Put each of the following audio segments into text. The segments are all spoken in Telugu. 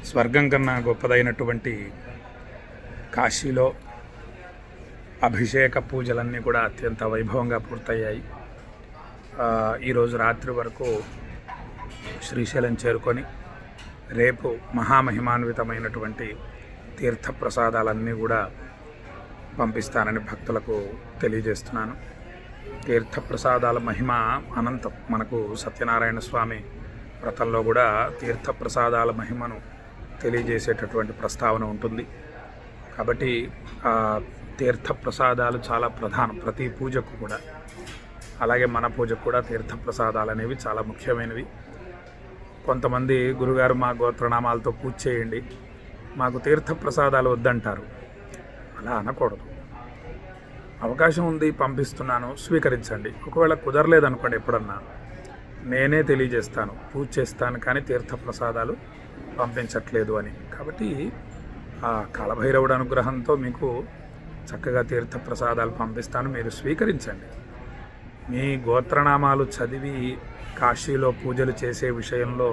స్వర్గం కన్నా గొప్పదైనటువంటి కాశీలో అభిషేక పూజలన్నీ కూడా అత్యంత వైభవంగా పూర్తయ్యాయి. ఈరోజు రాత్రి వరకు శ్రీశైలం చేరుకొని రేపు మహామహిమాన్వితమైనటువంటి తీర్థప్రసాదాలన్నీ కూడా పంపిస్తానని భక్తులకు తెలియజేస్తున్నాను. తీర్థప్రసాదాల మహిమ అనంతం. మనకు సత్యనారాయణ స్వామి వ్రతంలో కూడా తీర్థప్రసాదాల మహిమను తెలియజేసేటటువంటి ప్రస్తావన ఉంటుంది. కాబట్టి తీర్థప్రసాదాలు చాలా ప్రధానం ప్రతి పూజకు కూడా. అలాగే మన పూజకు కూడా తీర్థప్రసాదాలు అనేవి చాలా ముఖ్యమైనవి. కొంతమంది గురుగారు మా గోత్రనామాలతో పూజ చేయండి, మాకు తీర్థప్రసాదాలు వద్దంటారు. అలా అనకూడదు. అవకాశం ఉంది, పంపిస్తున్నాను, స్వీకరించండి. ఒకవేళ కుదరలేదనుకోండి, ఎప్పుడన్నా నేనే తెలియజేస్తాను, పూజ చేస్తాను, కానీ తీర్థప్రసాదాలు పంపించట్లేదు అని. కాబట్టి ఆ కాలభైరవుడు అనుగ్రహంతో మీకు చక్కగా తీర్థప్రసాదాలు పంపిస్తాను, మీరు స్వీకరించండి. మీ గోత్రనామాలు చదివి కాశీలో పూజలు చేసే విషయంలో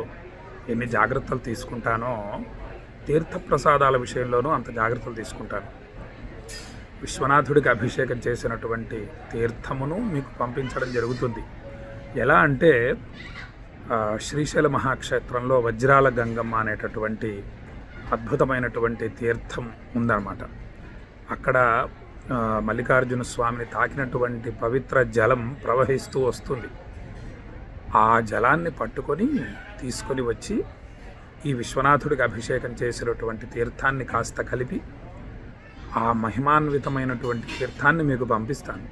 ఎన్ని జాగ్రత్తలు తీసుకుంటానో తీర్థప్రసాదాల విషయంలోనూ అంత జాగ్రత్తలు తీసుకుంటాను. విశ్వనాథుడికి అభిషేకం చేసినటువంటి తీర్థమును మీకు పంపించడం జరుగుతుంది. ఎలా అంటే శ్రీశైల మహాక్షేత్రంలో వజ్రాల గంగమ్మ అనేటటువంటి అద్భుతమైనటువంటి తీర్థం ఉందన్నమాట. అక్కడ మల్లికార్జున స్వామిని తాకినటువంటి పవిత్ర జలం ప్రవహిస్తూ వస్తుంది. ఆ జలాన్ని పట్టుకొని తీసుకొని వచ్చి ఈ విశ్వనాథుడికి అభిషేకం చేసినటువంటి తీర్థాన్ని కాస్త కలిపి ఆ మహిమాన్వితమైనటువంటి తీర్థాన్ని మీకు పంపిస్తాను.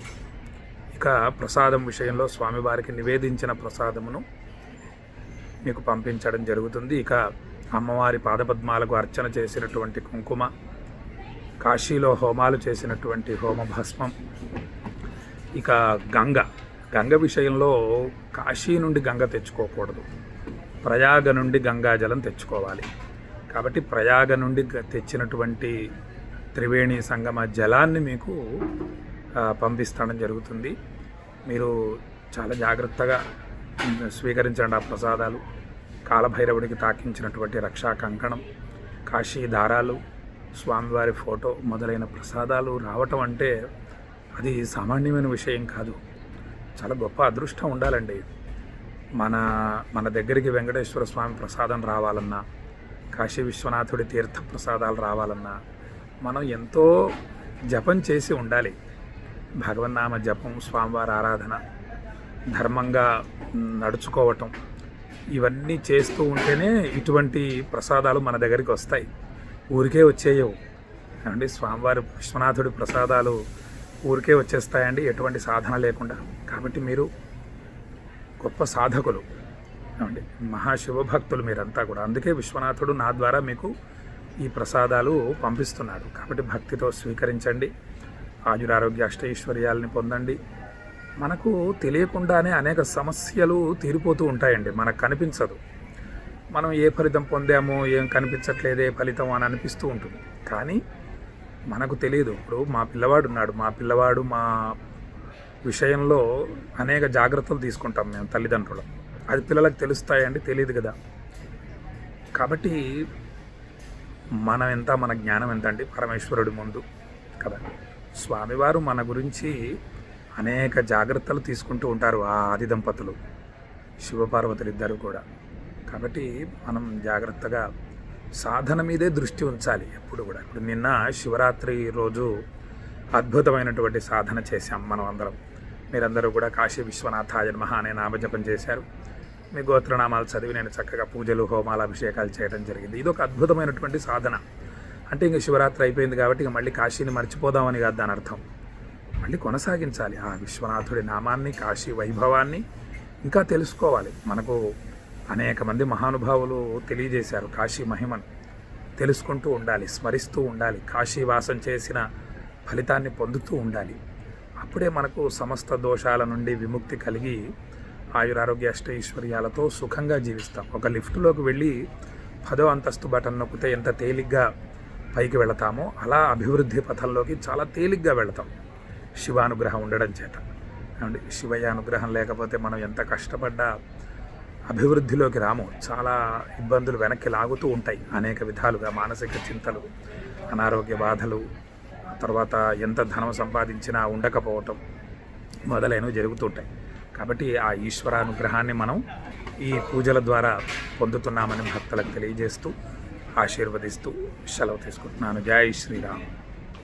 ఇక ప్రసాదం విషయంలో స్వామివారికి నివేదించిన ప్రసాదమును మీకు పంపించడం జరుగుతుంది. ఇక అమ్మవారి పాదపద్మాలకు అర్చన చేసినటువంటి కుంకుమ, కాశీలో హోమాలు చేసినటువంటి హోమ భస్మం, ఇక గంగ విషయంలో కాశీ నుండి గంగ తెచ్చుకోకూడదు, ప్రయాగ నుండి గంగాజలం తెచ్చుకోవాలి. కాబట్టి ప్రయాగ నుండి తెచ్చినటువంటి త్రివేణి సంగమ జలాన్ని మీకు పంపిస్తడం జరుగుతుంది. మీరు చాలా జాగ్రత్తగా స్వీకరించండి ఆ ప్రసాదాలు. కాలభైరవుడికి తాకించినటువంటి రక్షా కంకణం, కాశీ దారాలు, స్వామివారి ఫోటో మొదలైన ప్రసాదాలు రావటం అంటే అది సామాన్యమైన విషయం కాదు. చాలా గొప్ప అదృష్టం ఉండాలండి. మన దగ్గరికి వెంకటేశ్వర స్వామి ప్రసాదం రావాలన్నా, కాశీ విశ్వనాథుడి తీర్థ ప్రసాదాలు రావాలన్నా మనం ఎంతో జపం చేసి ఉండాలి. భగవన్నామ జపం, స్వామివారి ఆరాధన, ధర్మంగా నడుచుకోవటం, ఇవన్నీ చేస్తూ ఉంటేనే ఇటువంటి ప్రసాదాలు మన దగ్గరికి వస్తాయి. ఊరికే వచ్చేయవు అండి. స్వామివారి విశ్వనాథుడి ప్రసాదాలు ఊరికే వచ్చేస్తాయండి ఎటువంటి సాధన లేకుండా. కాబట్టి మీరు గొప్ప సాధకులు అండి, మహాశివభక్తులు మీరంతా కూడా. అందుకే విశ్వనాథుడు నా ద్వారా మీకు ఈ ప్రసాదాలు పంపిస్తున్నాడు. కాబట్టి భక్తితో స్వీకరించండి, ఆయురారోగ్య అష్టైశ్వర్యాలని పొందండి. మనకు తెలియకుండానే అనేక సమస్యలు తీరిపోతూ ఉంటాయండి, మనకు కనిపించదు. మనం ఏ ఫలితం పొందామో, ఏం కనిపించట్లేదే ఫలితం అని అనిపిస్తూ ఉంటుంది, కానీ మనకు తెలియదు. ఇప్పుడు మా పిల్లవాడు మా విషయంలో అనేక జాగ్రత్తలు తీసుకుంటాం మేము తల్లిదండ్రులు. అది పిల్లలకు తెలుస్తాయండి? తెలియదు కదా. కాబట్టి మనం ఎంత, మన జ్ఞానం ఎంత అండి పరమేశ్వరుడి ముందు కదా. స్వామివారు మన గురించి అనేక జాగ్రత్తలు తీసుకుంటూ ఉంటారు, ఆ ఆది దంపతులు శివపార్వతులు ఇద్దరు కూడా. కాబట్టి మనం జాగ్రత్తగా సాధన మీదే దృష్టి ఉంచాలి ఎప్పుడు కూడా. ఇప్పుడు నిన్న శివరాత్రి రోజు అద్భుతమైనటువంటి సాధన చేశాం మనం అందరం. మీరందరూ కూడా కాశీ విశ్వనాథాయ నమః అనే నామజపం చేశారు. మీ గోత్రనామాలు చదివి నేను చక్కగా పూజలు, హోమాలు, అభిషేకాలు చేయడం జరిగింది. ఇది ఒక అద్భుతమైనటువంటి సాధన. అంటే ఇంక శివరాత్రి అయిపోయింది కాబట్టి ఇక మళ్ళీ కాశీని మర్చిపోదామని కాదు దాని అర్థం. మళ్ళీ కొనసాగించాలి ఆ విశ్వనాథుడి నామాన్ని, కాశీ వైభవాన్ని ఇంకా తెలుసుకోవాలి. మనకు అనేక మంది మహానుభావులు తెలియజేశారు కాశీ మహిమను. తెలుసుకుంటూ ఉండాలి, స్మరిస్తూ ఉండాలి, కాశీవాసం చేసిన ఫలితాన్ని పొందుతూ ఉండాలి. అప్పుడే మనకు సమస్త దోషాల నుండి విముక్తి కలిగి ఆయురారోగ్య అష్టైశ్వర్యాలతో సుఖంగా జీవిస్తాం. ఒక లిఫ్ట్లోకి వెళ్ళి 10వ అంతస్తు బటన్ నొక్కితే ఎంత తేలిగ్గా పైకి వెళతామో అలా అభివృద్ధి పథంలోకి చాలా తేలిగ్గా వెళతాం శివానుగ్రహం ఉండడం చేత. శివయ్య అనుగ్రహం లేకపోతే మనం ఎంత కష్టపడ్డా అభివృద్ధిలోకి రాము. చాలా ఇబ్బందులు వెనక్కి లాగుతూ ఉంటాయి అనేక విధాలుగా. మానసిక చింతలు, అనారోగ్య బాధలు, తర్వాత ఎంత ధనం సంపాదించినా ఉండకపోవటం మొదలైనవి జరుగుతుంటాయి. కాబట్టి ఆ ఈశ్వరానుగ్రహాన్ని మనం ఈ పూజల ద్వారా పొందుతున్నామని భక్తులకు తెలియజేస్తూ ఆశీర్వదిస్తూ సెలవు తీసుకుంటున్నాను. జై శ్రీరామ్.